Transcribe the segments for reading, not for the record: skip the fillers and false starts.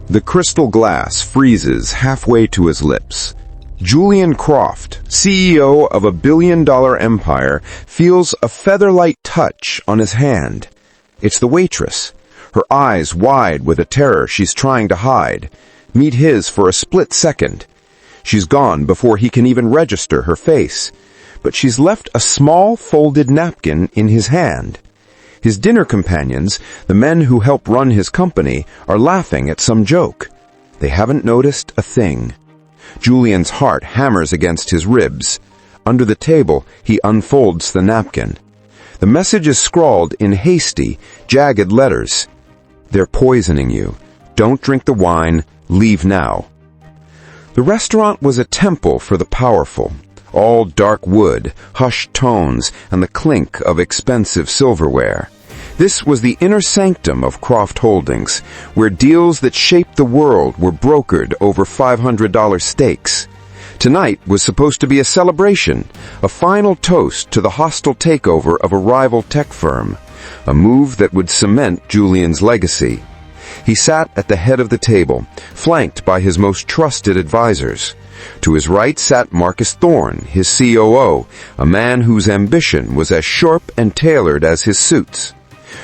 The crystal glass freezes halfway to his lips. Julian Croft, CEO of a billion-dollar empire, feels a feather-light touch on his hand. It's the waitress, her eyes wide with a terror she's trying to hide. Meet his for a split second. She's gone before he can even register her face, but she's left a small folded napkin in his hand. His dinner companions, the men who help run his company, are laughing at some joke. They haven't noticed a thing. Julian's heart hammers against his ribs. Under the table, he unfolds the napkin. The message is scrawled in hasty, jagged letters. They're poisoning you. Don't drink the wine. Leave now. The restaurant was a temple for the powerful. All dark wood, hushed tones, and the clink of expensive silverware. This was the inner sanctum of Croft Holdings, where deals that shaped the world were brokered over $500 stakes. Tonight was supposed to be a celebration, a final toast to the hostile takeover of a rival tech firm, a move that would cement Julian's legacy. He sat at the head of the table, flanked by his most trusted advisors. To his right sat Marcus Thorne, his COO, a man whose ambition was as sharp and tailored as his suits.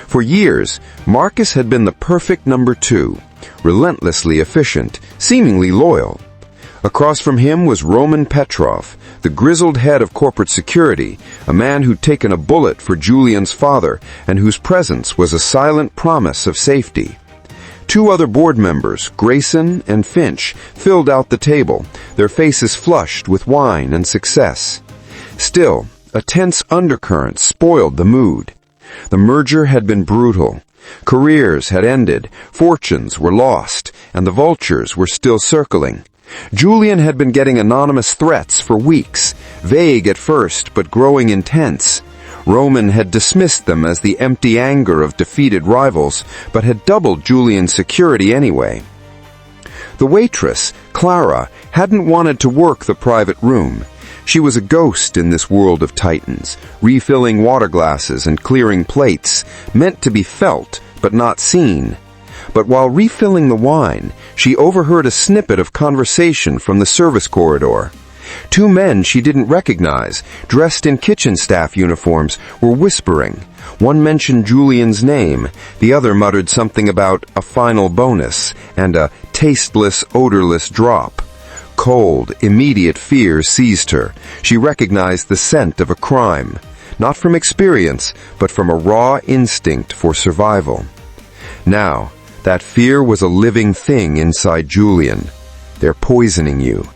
For years, Marcus had been the perfect number two, relentlessly efficient, seemingly loyal. Across from him was Roman Petrov, the grizzled head of corporate security, a man who'd taken a bullet for Julian's father and whose presence was a silent promise of safety. Two other board members, Grayson and Finch, filled out the table, their faces flushed with wine and success. Still, a tense undercurrent spoiled the mood. The merger had been brutal. Careers had ended, fortunes were lost, and the vultures were still circling. Julian had been getting anonymous threats for weeks, vague at first but growing intense. Roman had dismissed them as the empty anger of defeated rivals, but had doubled Julian's security anyway. The waitress, Clara, hadn't wanted to work the private room. She was a ghost in this world of titans, refilling water glasses and clearing plates, meant to be felt but not seen. But while refilling the wine, she overheard a snippet of conversation from the service corridor. Two men she didn't recognize, dressed in kitchen staff uniforms, were whispering. One mentioned Julian's name, the other muttered something about a final bonus and a tasteless, odorless drop. Cold, immediate fear seized her. She recognized the scent of a crime, not from experience, but from a raw instinct for survival. Now, that fear was a living thing inside Julian. They're poisoning you.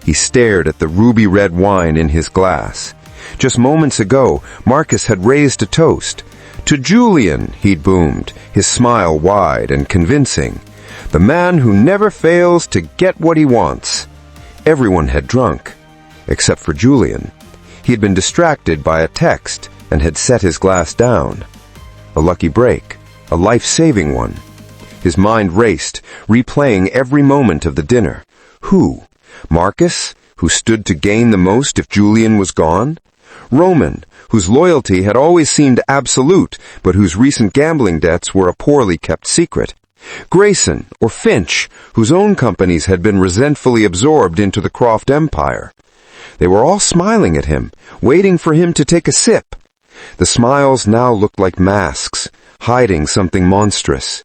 He stared at the ruby-red wine in his glass. Just moments ago, Marcus had raised a toast. To Julian, he'd boomed, his smile wide and convincing. The man who never fails to get what he wants. Everyone had drunk, except for Julian. He had been distracted by a text and had set his glass down. A lucky break, a life-saving one. His mind raced, replaying every moment of the dinner. Who? Marcus, who stood to gain the most if Julian was gone? Roman, whose loyalty had always seemed absolute, but whose recent gambling debts were a poorly kept secret? Grayson, or Finch, whose own companies had been resentfully absorbed into the Croft empire. They were all smiling at him, waiting for him to take a sip. The smiles now looked like masks, hiding something monstrous.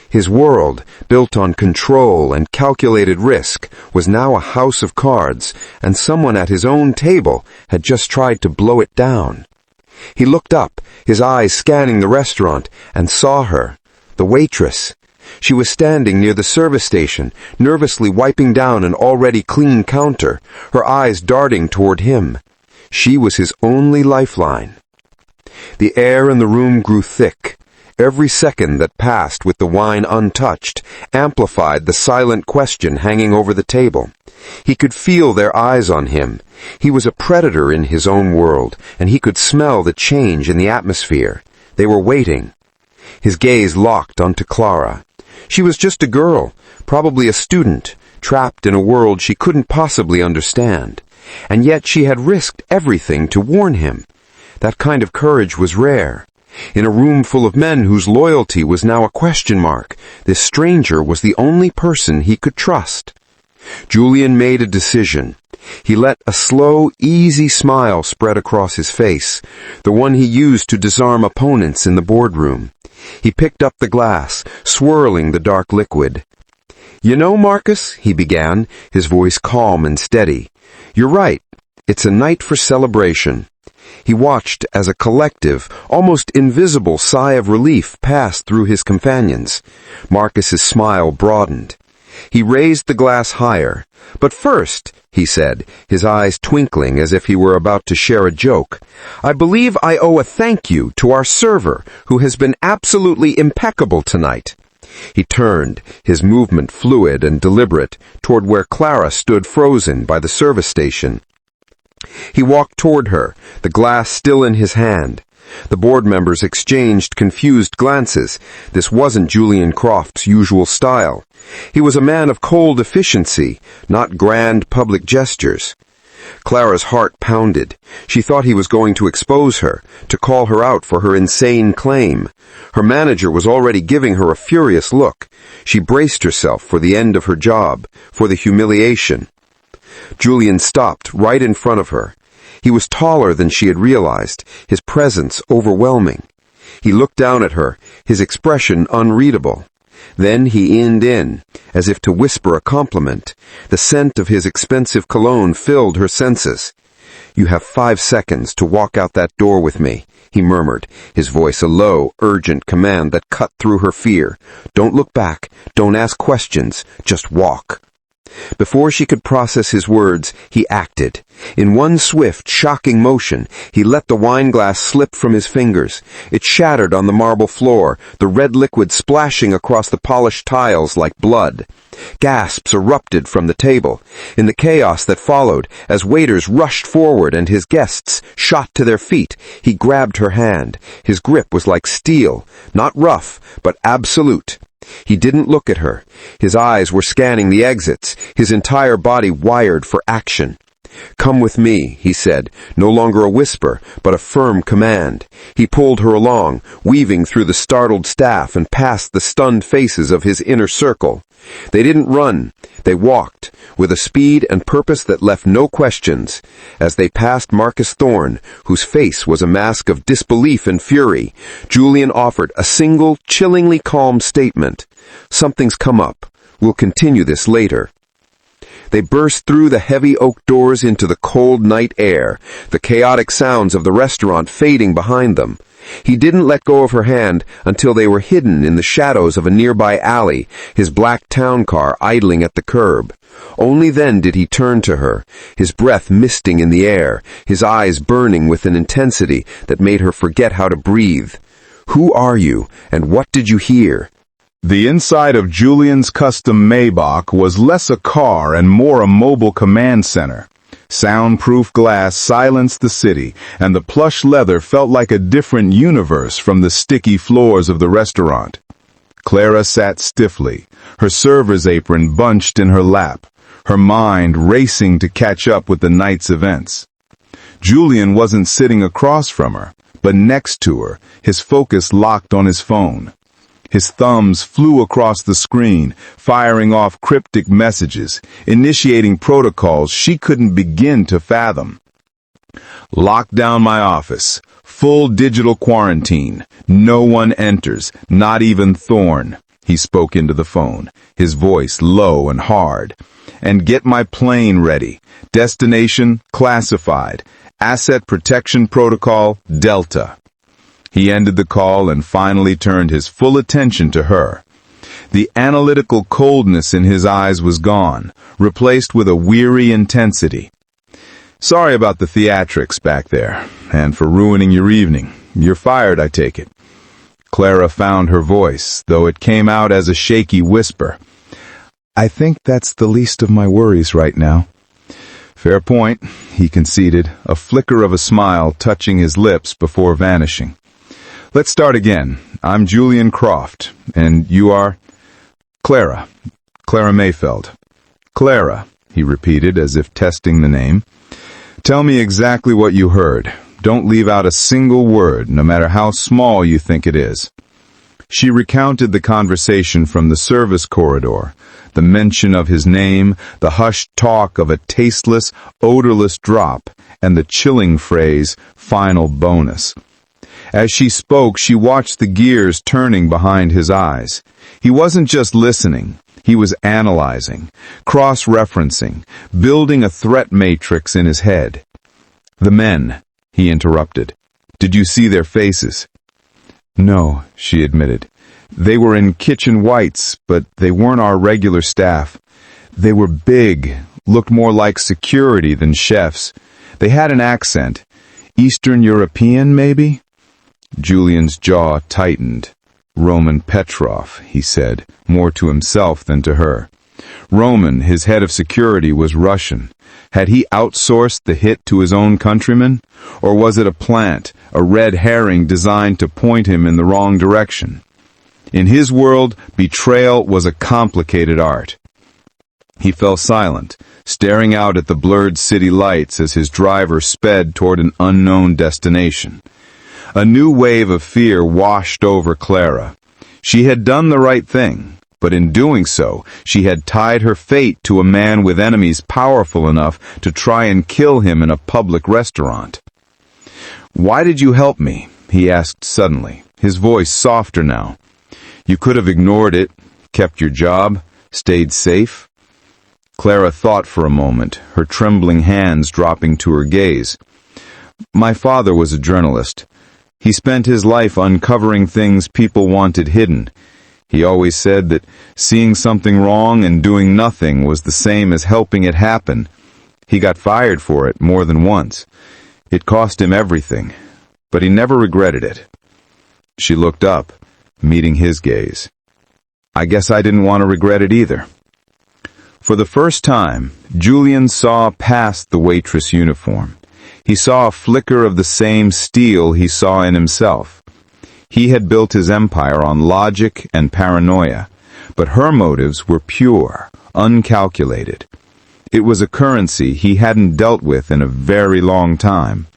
His world, built on control and calculated risk, was now a house of cards, and someone at his own table had just tried to blow it down. He looked up, his eyes scanning the restaurant, and saw her, the waitress. She was standing near the service station, nervously wiping down an already clean counter, her eyes darting toward him. She was his only lifeline. The air in the room grew thick. Every second that passed with the wine untouched amplified the silent question hanging over the table. He could feel their eyes on him. He was a predator in his own world, and he could smell the change in the atmosphere. They were waiting. His gaze locked onto Clara. She was just a girl, probably a student, trapped in a world she couldn't possibly understand. And yet she had risked everything to warn him. That kind of courage was rare. In a room full of men whose loyalty was now a question mark, this stranger was the only person he could trust. Julian made a decision. He let a slow, easy smile spread across his face, the one he used to disarm opponents in the boardroom. He picked up the glass, swirling the dark liquid. "You know, Marcus," he began, his voice calm and steady, "you're right. It's a night for celebration." He watched as a collective, almost invisible sigh of relief passed through his companions. Marcus's smile broadened. He raised the glass higher. "But first," he said, his eyes twinkling as if he were about to share a joke, "I believe I owe a thank you to our server, who has been absolutely impeccable tonight." He turned, his movement fluid and deliberate, toward where Clara stood frozen by the service station. He walked toward her, the glass still in his hand. The board members exchanged confused glances. This wasn't Julian Croft's usual style. He was a man of cold efficiency, not grand public gestures. Clara's heart pounded. She thought he was going to expose her, to call her out for her insane claim. Her manager was already giving her a furious look. She braced herself for the end of her job, for the humiliation. Julian stopped right in front of her. He was taller than she had realized, his presence overwhelming. He looked down at her, his expression unreadable. Then he inned in, as if to whisper a compliment. The scent of his expensive cologne filled her senses. "You have 5 seconds to walk out that door with me," he murmured, his voice a low, urgent command that cut through her fear. "Don't look back, don't ask questions, just walk." Before she could process his words, he acted. In one swift, shocking motion, he let the wine glass slip from his fingers. It shattered on the marble floor, the red liquid splashing across the polished tiles like blood. Gasps erupted from the table. In the chaos that followed, as waiters rushed forward and his guests shot to their feet, he grabbed her hand. His grip was like steel, not rough, but absolute. He didn't look at her. His eyes were scanning the exits, his entire body wired for action. "Come with me," he said, no longer a whisper, but a firm command. He pulled her along, weaving through the startled staff and past the stunned faces of his inner circle. They didn't run. They walked, with a speed and purpose that left no questions. As they passed Marcus Thorne, whose face was a mask of disbelief and fury, Julian offered a single, chillingly calm statement. "Something's come up. We'll continue this later." They burst through the heavy oak doors into the cold night air, the chaotic sounds of the restaurant fading behind them. He didn't let go of her hand until they were hidden in the shadows of a nearby alley, his black town car idling at the curb. Only then did he turn to her, his breath misting in the air, his eyes burning with an intensity that made her forget how to breathe. "Who are you, and what did you hear?" The inside of Julian's custom Maybach was less a car and more a mobile command center. Soundproof glass silenced the city, and the plush leather felt like a different universe from the sticky floors of the restaurant. Clara sat stiffly, her server's apron bunched in her lap, her mind racing to catch up with the night's events. Julian wasn't sitting across from her, but next to her, his focus locked on his phone. His thumbs flew across the screen, firing off cryptic messages, initiating protocols she couldn't begin to fathom. "Lock down my office. Full digital quarantine. No one enters, not even Thorne," he spoke into the phone, his voice low and hard. "And get my plane ready. Destination classified. Asset protection protocol Delta." He ended the call and finally turned his full attention to her. The analytical coldness in his eyes was gone, replaced with a weary intensity. "Sorry about the theatrics back there, and for ruining your evening. You're fired, I take it." Clara found her voice, though it came out as a shaky whisper. "I think that's the least of my worries right now." "Fair point," he conceded, a flicker of a smile touching his lips before vanishing. "Let's start again. I'm Julian Croft, and you are—" "Clara. Clara Mayfeld." "Clara," he repeated as if testing the name. "Tell me exactly what you heard. Don't leave out a single word, no matter how small you think it is." She recounted the conversation from the service corridor, the mention of his name, the hushed talk of a tasteless, odorless drop, and the chilling phrase, "final bonus." As she spoke, she watched the gears turning behind his eyes. He wasn't just listening. He was analyzing, cross-referencing, building a threat matrix in his head. "The men," he interrupted. "Did you see their faces?" "No," she admitted. "They were in kitchen whites, but they weren't our regular staff. They were big, looked more like security than chefs. They had an accent. Eastern European, maybe?" Julian's jaw tightened. "Roman Petrov," he said, more to himself than to her. Roman, his head of security, was Russian. Had he outsourced the hit to his own countrymen? Or was it a plant, a red herring designed to point him in the wrong direction? In his world, betrayal was a complicated art. He fell silent, staring out at the blurred city lights as his driver sped toward an unknown destination. A new wave of fear washed over Clara. She had done the right thing, but in doing so, she had tied her fate to a man with enemies powerful enough to try and kill him in a public restaurant. "Why did you help me?" he asked suddenly, his voice softer now. "You could have ignored it, kept your job, stayed safe." Clara thought for a moment, her trembling hands dropping to her gaze. "My father was a journalist. He spent his life uncovering things people wanted hidden. He always said that seeing something wrong and doing nothing was the same as helping it happen. He got fired for it more than once. It cost him everything, but he never regretted it." She looked up, meeting his gaze. "I guess I didn't want to regret it either." For the first time, Julian saw past the waitress uniform. He saw a flicker of the same steel he saw in himself. He had built his empire on logic and paranoia, but her motives were pure, uncalculated. It was a currency he hadn't dealt with in a very long time.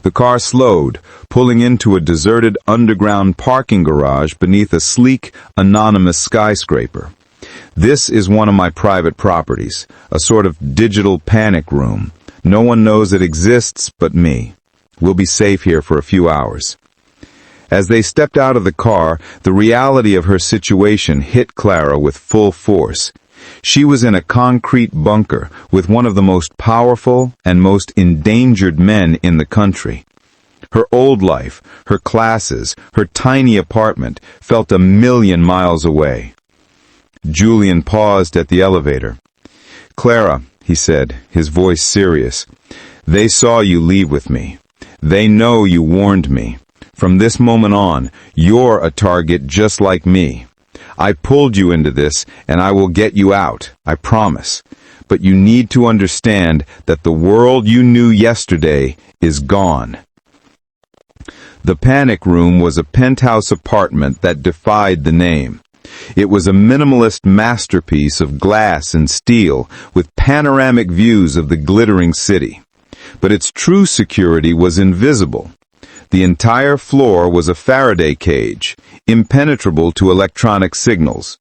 The car slowed, pulling into a deserted underground parking garage beneath a sleek, anonymous skyscraper. "This is one of my private properties, a sort of digital panic room. No one knows it exists but me. We'll be safe here for a few hours." As they stepped out of the car, the reality of her situation hit Clara with full force. She was in a concrete bunker with one of the most powerful and most endangered men in the country. Her old life, her classes, her tiny apartment felt a million miles away. Julian paused at the elevator. "Clara," he said, his voice serious, "they saw you leave with me. They know you warned me. From this moment on, you're a target just like me. I pulled you into this, and I will get you out, I promise. But you need to understand that the world you knew yesterday is gone." The panic room was a penthouse apartment that defied the name. It was a minimalist masterpiece of glass and steel with panoramic views of the glittering city. But its true security was invisible. The entire floor was a Faraday cage, impenetrable to electronic signals.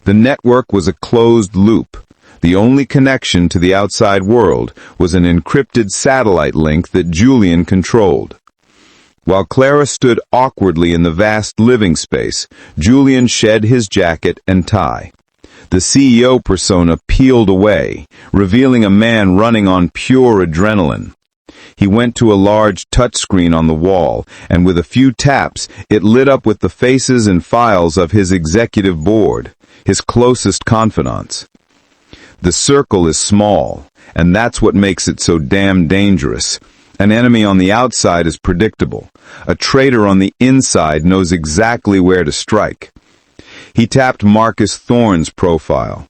The network was a closed loop. The only connection to the outside world was an encrypted satellite link that Julian controlled. While Clara stood awkwardly in the vast living space, Julian shed his jacket and tie. The CEO persona peeled away, revealing a man running on pure adrenaline. He went to a large touchscreen on the wall, and with a few taps, it lit up with the faces and files of his executive board, his closest confidants. The circle is small, and that's what makes it so damn dangerous. An enemy on the outside is predictable. A traitor on the inside knows exactly where to strike. He tapped Marcus Thorne's profile.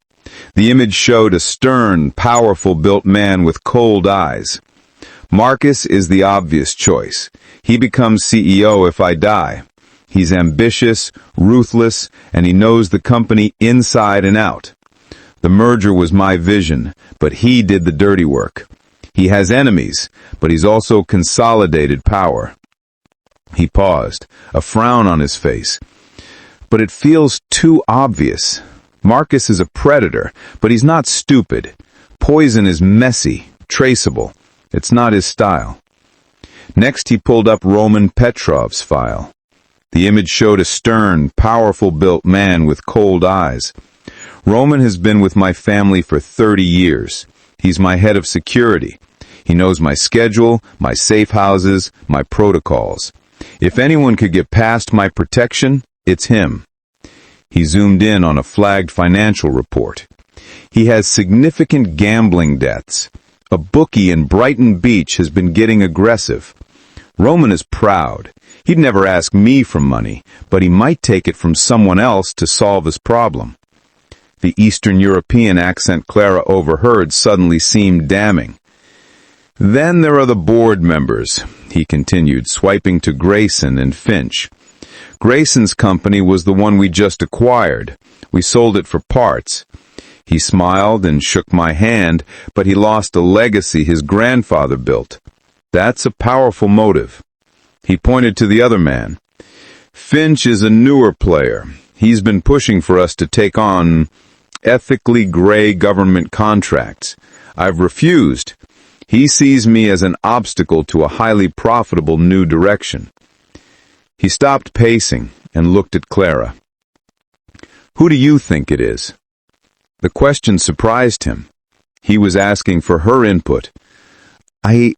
The image showed a stern, powerful-built man with cold eyes. Marcus is the obvious choice. He becomes CEO if I die. He's ambitious, ruthless, and he knows the company inside and out. The merger was my vision, but he did the dirty work. He has enemies, but he's also consolidated power. He paused, a frown on his face. But it feels too obvious. Marcus is a predator, but he's not stupid. Poison is messy, traceable. It's not his style. Next he pulled up Roman Petrov's file. The image showed a stern, powerful-built man with cold eyes. Roman has been with my family for 30 years. He's my head of security. He knows my schedule, my safe houses, my protocols. If anyone could get past my protection, it's him. He zoomed in on a flagged financial report. He has significant gambling debts. A bookie in Brighton Beach has been getting aggressive. Roman is proud. He'd never ask me for money, but he might take it from someone else to solve his problem. The Eastern European accent Clara overheard suddenly seemed damning. Then there are the board members, he continued, swiping to Grayson and Finch. Grayson's company was the one we just acquired. We sold it for parts. He smiled and shook my hand, but he lost a legacy his grandfather built. That's a powerful motive. He pointed to the other man. Finch is a newer player. He's been pushing for us to take on ethically gray government contracts. I've refused. He sees me as an obstacle to a highly profitable new direction. He stopped pacing and looked at Clara. Who do you think it is? The question surprised him. He was asking for her input. I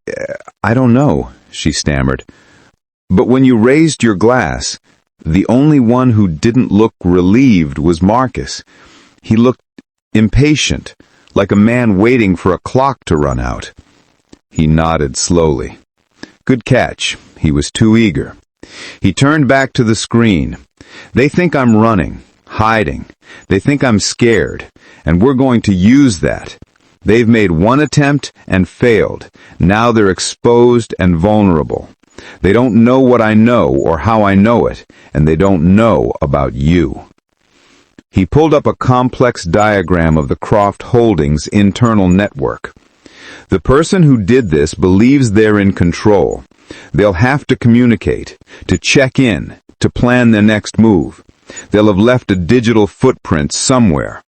don't know, she stammered. But when you raised your glass, the only one who didn't look relieved was Marcus. He looked impatient, like a man waiting for a clock to run out. He nodded slowly. Good catch. He was too eager. He turned back to the screen. They think I'm running, hiding. They think I'm scared, and we're going to use that. They've made one attempt and failed. Now they're exposed and vulnerable. They don't know what I know or how I know it, and they don't know about you. He pulled up a complex diagram of the Croft Holdings internal network. The person who did this believes they're in control. They'll have to communicate, to check in, to plan their next move. They'll have left a digital footprint somewhere.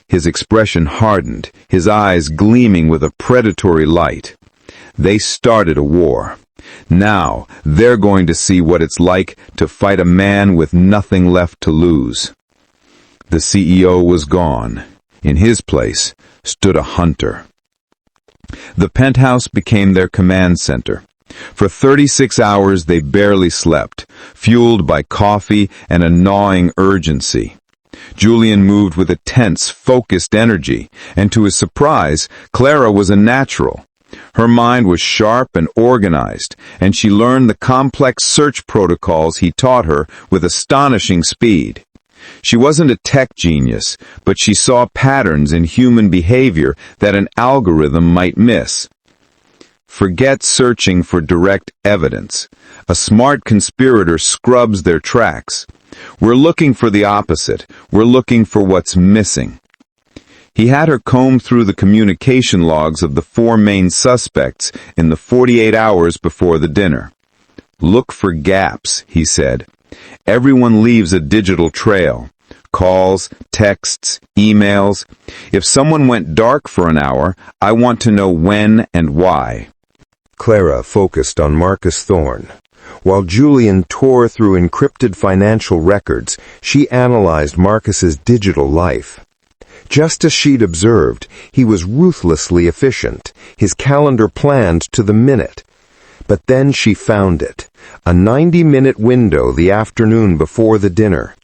His expression hardened, his eyes gleaming with a predatory light. They started a war. Now they're going to see what it's like to fight a man with nothing left to lose. The CEO was gone. In his place stood a hunter. The penthouse became their command center. For 36 hours they barely slept, fueled by coffee and a gnawing urgency. Julian moved with a tense, focused energy, and to his surprise, Clara was a natural. Her mind was sharp and organized, and she learned the complex search protocols he taught her with astonishing speed. She wasn't a tech genius, but she saw patterns in human behavior that an algorithm might miss. Forget searching for direct evidence. A smart conspirator scrubs their tracks. We're looking for the opposite. We're looking for what's missing. He had her comb through the communication logs of the 4 main suspects in the 48 hours before the dinner. Look for gaps, he said. Everyone leaves a digital trail. Calls, texts, emails. If someone went dark for an hour, I want to know when and why. Clara focused on Marcus Thorne. While Julian tore through encrypted financial records, she analyzed Marcus's digital life. Just as she'd observed, he was ruthlessly efficient, his calendar planned to the minute. But then she found it, a 90-minute window the afternoon before the dinner.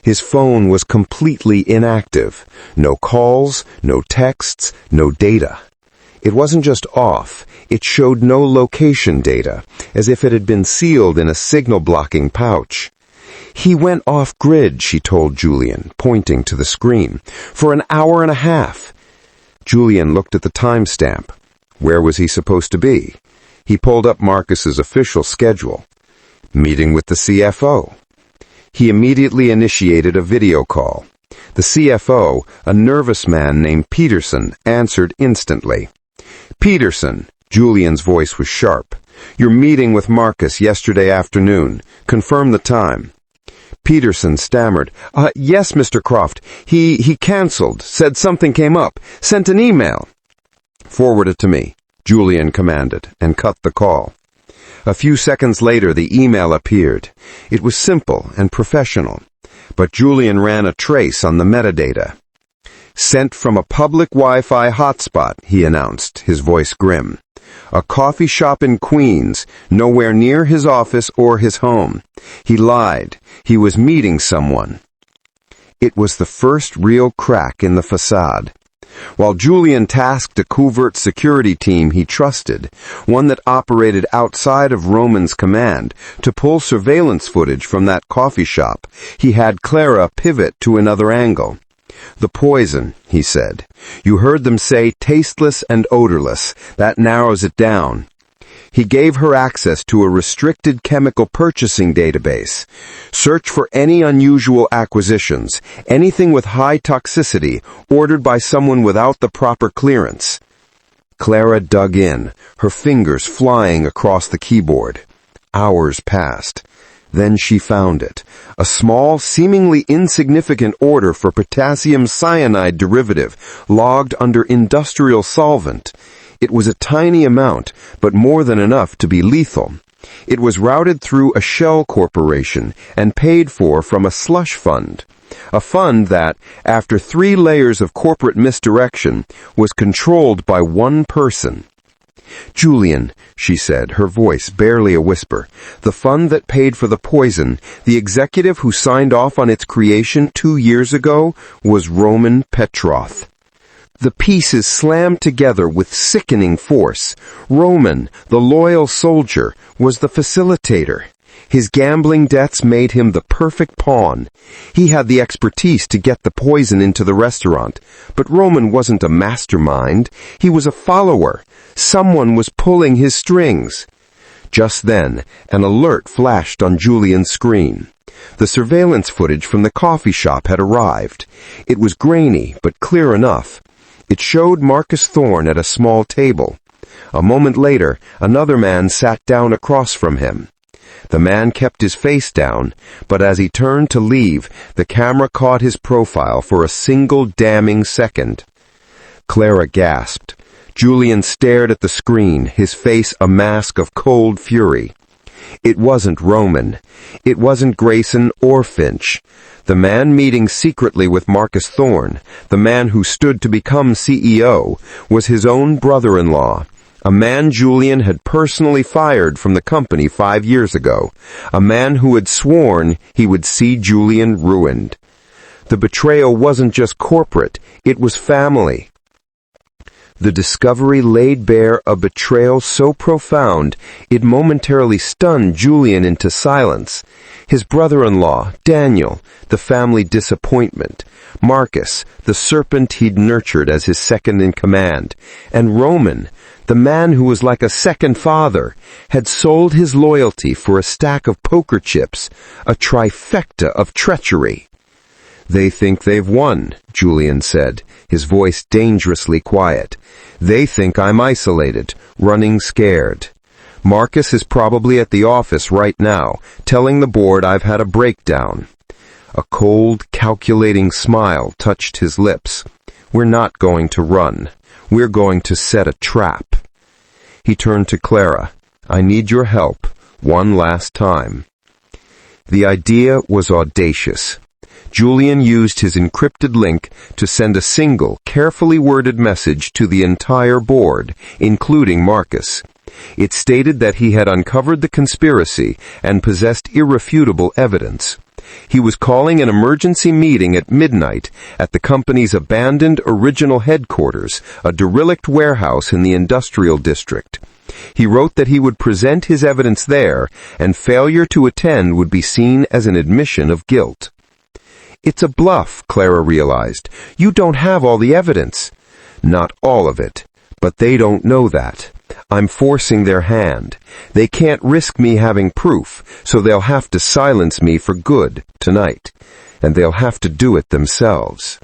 His phone was completely inactive. No calls, no texts, no data. It wasn't just off, it showed no location data, as if it had been sealed in a signal-blocking pouch. He went off-grid, she told Julian, pointing to the screen, for an hour and a half. Julian looked at the timestamp. Where was he supposed to be? He pulled up Marcus's official schedule. Meeting with the CFO. He immediately initiated a video call. The CFO, a nervous man named Peterson, answered instantly. Peterson. Julian's voice was sharp. Your meeting with Marcus yesterday afternoon. Confirm the time. Peterson stammered. Yes, Mr. Croft. He canceled. Said something came up. Sent an email. Forward it to me, Julian commanded, and cut the call. A few seconds later, the email appeared. It was simple and professional, but Julian ran a trace on the metadata. Sent from a public Wi-Fi hotspot, he announced, his voice grim. A coffee shop in Queens, nowhere near his office or his home. He lied. He was meeting someone. It was the first real crack in the facade. While Julian tasked a covert security team he trusted, one that operated outside of Roman's command, to pull surveillance footage from that coffee shop, he had Clara pivot to another angle. The poison, he said. You heard them say tasteless and odorless. That narrows it down. He gave her access to a restricted chemical purchasing database. Search for any unusual acquisitions, anything with high toxicity, ordered by someone without the proper clearance. Clara dug in, her fingers flying across the keyboard. Hours passed. Then she found it. A small, seemingly insignificant order for potassium cyanide derivative, logged under industrial solvent. It was a tiny amount, but more than enough to be lethal. It was routed through a shell corporation and paid for from a slush fund. A fund that, after 3 layers of corporate misdirection, was controlled by one person. Julian, she said, her voice barely a whisper, the fund that paid for the poison, the executive who signed off on its creation 2 years ago, was Roman Petrov. The pieces slammed together with sickening force. Roman, the loyal soldier, was the facilitator. His gambling debts made him the perfect pawn. He had the expertise to get the poison into the restaurant, but Roman wasn't a mastermind. He was a follower. Someone was pulling his strings. Just then, an alert flashed on Julian's screen. The surveillance footage from the coffee shop had arrived. It was grainy, but clear enough. It showed Marcus Thorne at a small table. A moment later, another man sat down across from him. The man kept his face down, but as he turned to leave, the camera caught his profile for a single damning second. Clara gasped. Julian stared at the screen, his face a mask of cold fury. It wasn't Roman. It wasn't Grayson or Finch. The man meeting secretly with Marcus Thorne, the man who stood to become CEO, was his own brother-in-law, a man Julian had personally fired from the company 5 years ago, a man who had sworn he would see Julian ruined. The betrayal wasn't just corporate, it was family. The discovery laid bare a betrayal so profound it momentarily stunned Julian into silence. His brother-in-law, Daniel, the family disappointment, Marcus, the serpent he'd nurtured as his second-in-command, and Roman, the man who was like a second father, had sold his loyalty for a stack of poker chips, a trifecta of treachery. They think they've won, Julian said, his voice dangerously quiet. They think I'm isolated, running scared. Marcus is probably at the office right now, telling the board I've had a breakdown. A cold, calculating smile touched his lips. We're not going to run. We're going to set a trap. He turned to Clara. I need your help, one last time. The idea was audacious. Julian used his encrypted link to send a single, carefully worded message to the entire board, including Marcus. It stated that he had uncovered the conspiracy and possessed irrefutable evidence. He was calling an emergency meeting at midnight at the company's abandoned original headquarters, a derelict warehouse in the industrial district. He wrote that he would present his evidence there, and failure to attend would be seen as an admission of guilt. It's a bluff, Clara realized. You don't have all the evidence. Not all of it, but they don't know that. I'm forcing their hand. They can't risk me having proof, so they'll have to silence me for good tonight, and they'll have to do it themselves.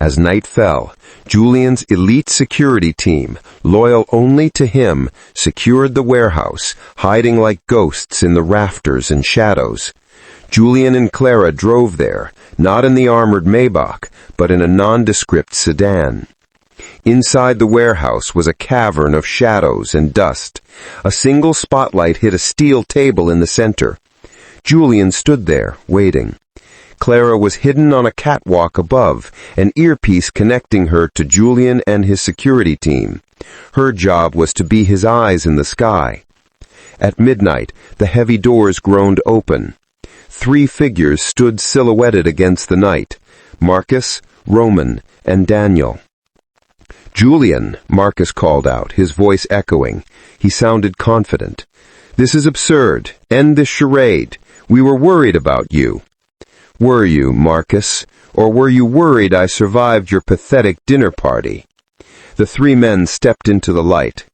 As night fell, Julian's elite security team, loyal only to him, secured the warehouse, hiding like ghosts in the rafters and shadows. Julian and Clara drove there, not in the armored Maybach, but in a nondescript sedan. Inside the warehouse was a cavern of shadows and dust. A single spotlight hit a steel table in the center. Julian stood there, waiting. Clara was hidden on a catwalk above, an earpiece connecting her to Julian and his security team. Her job was to be his eyes in the sky. At midnight, the heavy doors groaned open. 3 figures stood silhouetted against the night: Marcus, Roman, and Daniel. "Julian," Marcus called out, his voice echoing. He sounded confident. "This is absurd. End this charade. We were worried about you." "Were you, Marcus? Or were you worried I survived your pathetic dinner party?" The 3 men stepped into the light.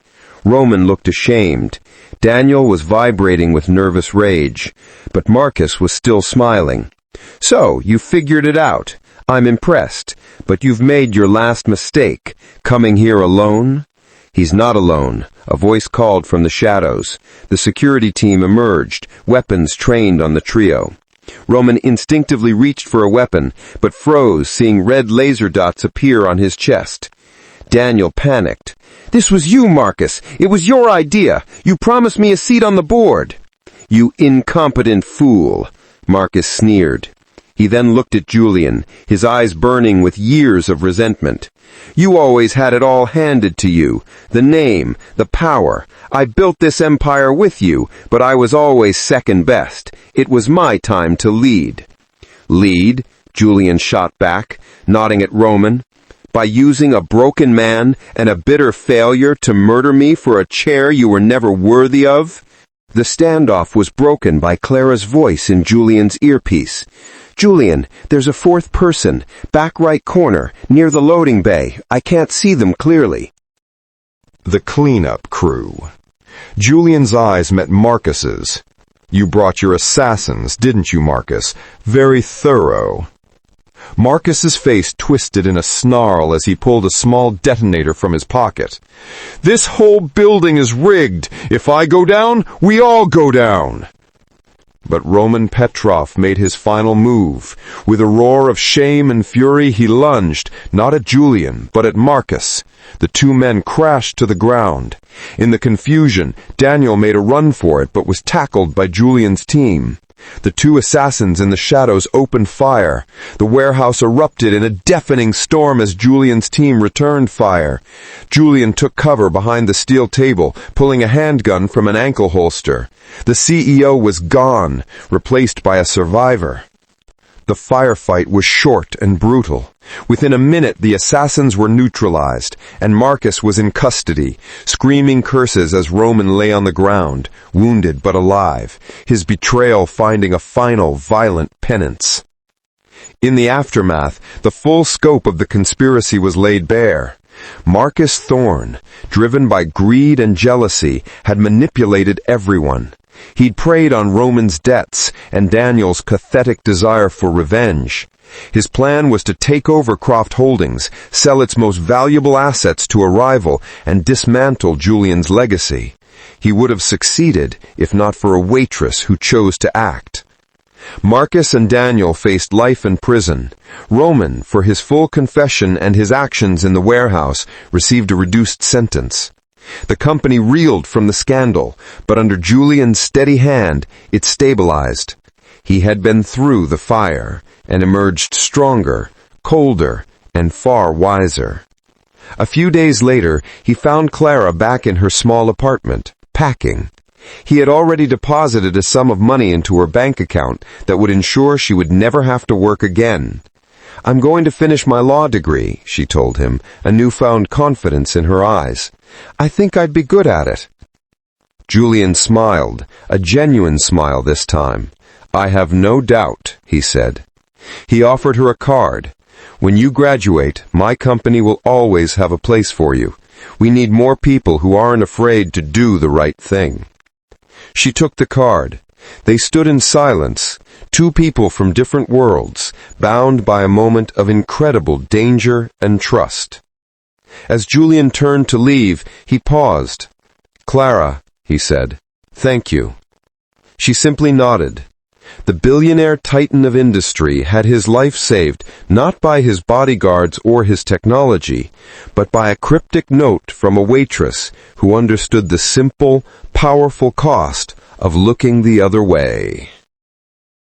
Roman looked ashamed. Daniel was vibrating with nervous rage, but Marcus was still smiling. "So, you figured it out. I'm impressed, but you've made your last mistake, coming here alone." "He's not alone," a voice called from the shadows. The security team emerged, weapons trained on the trio. Roman instinctively reached for a weapon, but froze, seeing red laser dots appear on his chest. Daniel panicked. "This was you, Marcus. It was your idea. You promised me a seat on the board." "You incompetent fool," Marcus sneered. He then looked at Julian, his eyes burning with years of resentment. "You always had it all handed to you. The name, the power. I built this empire with you, but I was always second best. It was my time to lead." "Lead?" Julian shot back, nodding at Roman. "By using a broken man and a bitter failure to murder me for a chair you were never worthy of?" The standoff was broken by Clara's voice in Julian's earpiece. "Julian, there's a 4th person, back right corner, near the loading bay. I can't see them clearly." The cleanup crew. Julian's eyes met Marcus's. "You brought your assassins, didn't you, Marcus? Very thorough." Marcus's face twisted in a snarl as he pulled a small detonator from his pocket. "This whole building is rigged. If I go down, we all go down." But Roman Petrov made his final move. With a roar of shame and fury, he lunged, not at Julian, but at Marcus. The 2 men crashed to the ground. In the confusion, Daniel made a run for it, but was tackled by Julian's team. The 2 assassins in the shadows opened fire. The warehouse erupted in a deafening storm as Julian's team returned fire. Julian took cover behind the steel table, pulling a handgun from an ankle holster. The CEO was gone, replaced by a survivor. The firefight was short and brutal. Within a minute, the assassins were neutralized, and Marcus was in custody, screaming curses as Roman lay on the ground, wounded but alive, his betrayal finding a final, violent penance. In the aftermath, the full scope of the conspiracy was laid bare. Marcus Thorne, driven by greed and jealousy, had manipulated everyone. He'd preyed on Roman's debts and Daniel's pathetic desire for revenge. His plan was to take over Croft Holdings, sell its most valuable assets to a rival, and dismantle Julian's legacy. He would have succeeded if not for a waitress who chose to act. Marcus and Daniel faced life in prison. Roman, for his full confession and his actions in the warehouse, received a reduced sentence. The company reeled from the scandal, but under Julian's steady hand, it stabilized. He had been through the fire and emerged stronger, colder, and far wiser. A few days later, he found Clara back in her small apartment, packing. He had already deposited a sum of money into her bank account that would ensure she would never have to work again. "I'm going to finish my law degree," she told him, a newfound confidence in her eyes. "I think I'd be good at it." Julian smiled, a genuine smile this time. "I have no doubt," he said. He offered her a card. "When you graduate, my company will always have a place for you. We need more people who aren't afraid to do the right thing." She took the card. They stood in silence, two people from different worlds, bound by a moment of incredible danger and trust. As Julian turned to leave, he paused. "Clara," he said, "thank you." She simply nodded. The billionaire titan of industry had his life saved not by his bodyguards or his technology, but by a cryptic note from a waitress who understood the simple, powerful cost of looking the other way.